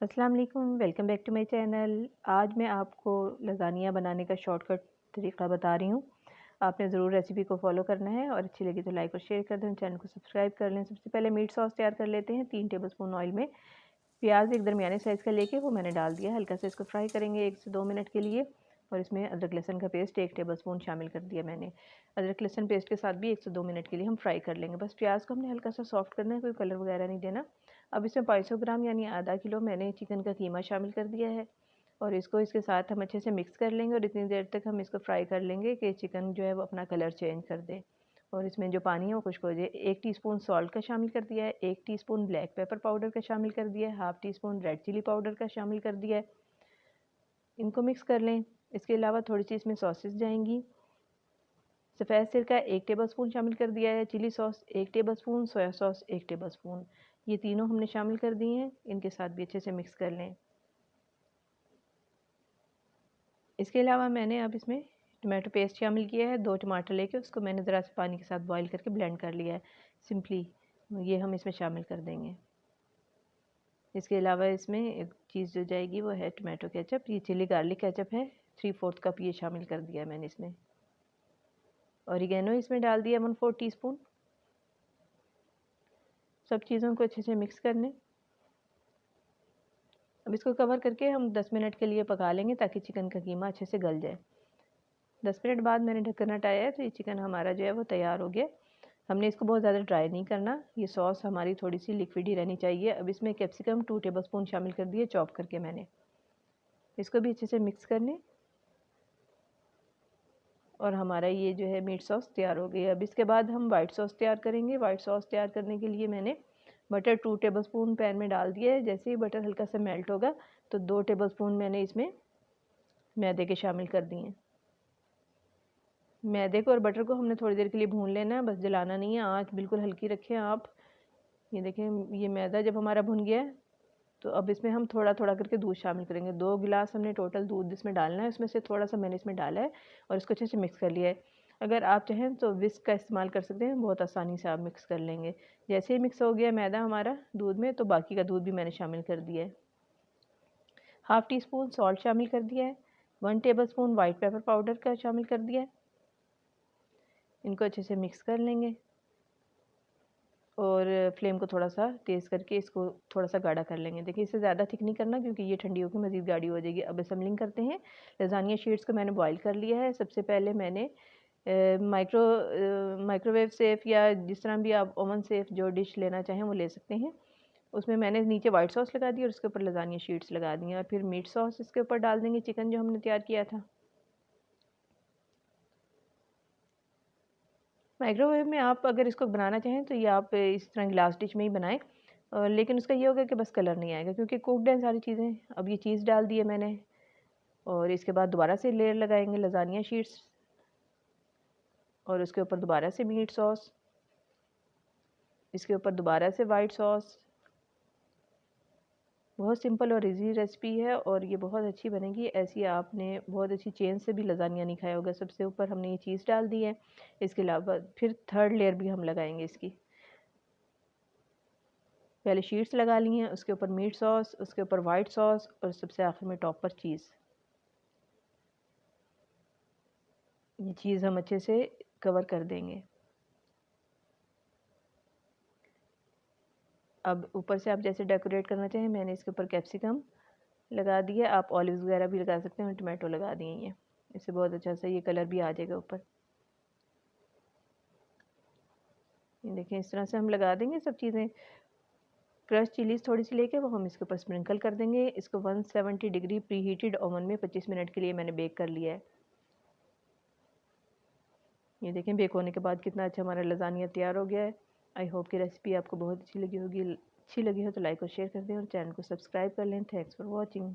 अस्सलाम वालेकुम, welcome back to my channel. आज मैं आपको लज़ानिया बनाने का शॉर्टकट तरीका बता रही हूँ। आपने ज़रूर रेसिपी को फॉलो करना है और अच्छी लगी तो लाइक और शेयर कर दें, चैनल को सब्सक्राइब कर लें। सबसे पहले मीट सॉस तैयार कर लेते हैं। 3 टेबलस्पून ऑयल में प्याज एक दरमियाने साइज़ का लेके वो मैंने डाल दिया। हल्का सा इसको फ्राई करेंगे 1 से 2 मिनट के लिए और इसमें अदरक लहसुन का पेस्ट 1 टेबलस्पून शामिल कर दिया मैंने। अदरक लहसुन पेस्ट के साथ भी 1 से 2 मिनट के लिए हम फ्राई कर लेंगे। बस प्याज को हमने हल्का सा सॉफ्ट करना है, कोई कलर वगैरह नहीं देना। अब इसमें 500 ग्राम यानी आधा किलो मैंने चिकन का कीमा शामिल कर दिया है और इसको इसके साथ हम अच्छे से मिक्स कर लेंगे और इतनी देर तक हम इसको फ्राई कर लेंगे कि चिकन जो है वो अपना कलर चेंज कर दे और इसमें जो पानी है वो खुश्क हो जाए। 1 टीस्पून सॉल्ट का शामिल कर दिया है, 1 टीस्पून ब्लैक पेपर पाउडर का शामिल कर दिया है, half teaspoon red chilli powder का शामिल कर दिया है। इनको मिक्स कर लें। इसके अलावा थोड़ी सी इसमें सॉसेस जाएंगी। सफ़ेद सिरका 1 टेबलस्पून शामिल कर दिया है, chilli sauce 1 tablespoon, soya sauce 1 tablespoon, ये तीनों हमने शामिल कर दिए हैं। इनके साथ भी अच्छे से मिक्स कर लें। इसके अलावा मैंने अब इसमें टमाटो पेस्ट शामिल किया है। 2 टमाटर लेके उसको मैंने ज़रा सा पानी के साथ बॉईल करके ब्लेंड कर लिया है। सिंपली ये हम इसमें शामिल कर देंगे। इसके अलावा इसमें एक चीज़ जो जाएगी वो है टमाटो केचप। ये चिली गार्लिक केचप है, 3/4 कप ये शामिल कर दिया है मैंने इसमें। ऑरिगेनो इसमें डाल दिया 1/4 टीस्पून। सब चीज़ों को अच्छे से मिक्स कर लें। अब इसको कवर करके हम 10 मिनट के लिए पका लेंगे ताकि चिकन का कीमा अच्छे से गल जाए। 10 मिनट बाद मैंने ढक्कन हटाया है तो ये चिकन हमारा जो है वो तैयार हो गया। हमने इसको बहुत ज़्यादा ड्राई नहीं करना, ये सॉस हमारी थोड़ी सी लिक्विड ही रहनी चाहिए। अब इसमें कैप्सिकम 2 टेबलस्पून शामिल कर दिए चॉप करके मैंने। इसको भी अच्छे से मिक्स कर लें और हमारा ये जो है मीट सॉस तैयार हो गई है। अब इसके बाद हम वाइट सॉस तैयार करेंगे। वाइट सॉस तैयार करने के लिए मैंने बटर 2 टेबलस्पून पैन में डाल दिया है। जैसे ही बटर हल्का सा मेल्ट होगा तो 2 टेबलस्पून मैंने इसमें मैदे के शामिल कर दिए हैं। मैदे को और बटर को हमने थोड़ी देर के लिए भून लेना है, बस जलाना नहीं है। आँच बिल्कुल हल्की रखें आप। ये देखें, ये मैदा जब हमारा भुन गया है तो अब इसमें हम थोड़ा थोड़ा करके दूध शामिल करेंगे। 2 गिलास हमने टोटल दूध इसमें डालना है, उसमें से थोड़ा सा मैंने इसमें डाला है और इसको अच्छे से मिक्स कर लिया है। अगर आप चाहें तो विस्क का इस्तेमाल कर सकते हैं, बहुत आसानी से आप मिक्स कर लेंगे। जैसे ही मिक्स हो गया मैदा हमारा दूध में तो बाकी का दूध भी मैंने शामिल कर दिया है। हाफ़ टी स्पून सॉल्ट शामिल कर दिया है, 1 टेबलस्पून वाइट पेपर पाउडर का शामिल कर दिया है। इनको अच्छे से मिक्स कर लेंगे और फ्लेम को थोड़ा सा तेज़ करके इसको थोड़ा सा गाढ़ा कर लेंगे। देखिए, इसे ज़्यादा थिक नहीं करना क्योंकि ये ठंडी होकर मज़ीद गाढ़ी हो जाएगी। अब असेंबलिंग करते हैं। लज़ानिया शीट्स को मैंने बॉईल कर लिया है। सबसे पहले मैंने माइक्रोवेव सेफ़ या जिस तरह भी आप ओवन सेफ़ जो डिश लेना चाहें वो ले सकते हैं। उसमें मैंने नीचे वाइट सॉस लगा दी और उसके ऊपर लज़ानिया शीट्स लगा दी हैं और फिर मीट सॉस इसके ऊपर डाल देंगे, चिकन जो हमने तैयार किया था। माइक्रोवेव में आप अगर इसको बनाना चाहें तो ये आप इस तरह ग्लास डिश में ही बनाएं, लेकिन उसका ये होगा कि बस कलर नहीं आएगा क्योंकि कुक्ड हैं सारी चीज़ें। अब ये चीज़ डाल दी है मैंने और इसके बाद दोबारा से लेयर लगाएंगे लज़ानिया शीट्स और उसके ऊपर दोबारा से मीट सॉस, इसके ऊपर दोबारा से वाइट सॉस। बहुत सिंपल और इजी रेसिपी है और ये बहुत अच्छी बनेगी। ऐसी आपने बहुत अच्छी चेन से भी लज़ानिया नहीं खाया होगा। सबसे ऊपर हमने ये चीज़ डाल दी है। इसके अलावा फिर थर्ड लेयर भी हम लगाएंगे इसकी। पहले शीट्स लगा ली हैं, उसके ऊपर मीट सॉस, उसके ऊपर वाइट सॉस और सबसे आखिर में टॉप पर चीज़। ये चीज़ हम अच्छे से कवर कर देंगे। अब ऊपर से आप जैसे डेकोरेट करना चाहें, मैंने इसके ऊपर कैप्सिकम लगा दिया। आप ऑलिव्स वगैरह भी लगा सकते हैं और टमाटो लगा दिए हैं। इससे बहुत अच्छा सा ये कलर भी आ जाएगा ऊपर। ये देखें, इस तरह से हम लगा देंगे सब चीज़ें। क्रश चिलीज़ थोड़ी सी लेके वो हम इसके ऊपर स्प्रिंकल कर देंगे। इसको 170 डिग्री प्री हीटेड ओवन में 25 मिनट के लिए मैंने बेक कर लिया है। ये देखें, बेक होने के बाद कितना अच्छा हमारा लज़ानिया तैयार हो गया है। आई होप कि रेसिपी आपको बहुत अच्छी लगी होगी। अच्छी लगी हो तो लाइक और शेयर कर दें और चैनल को सब्सक्राइब कर लें। Thanks for watching.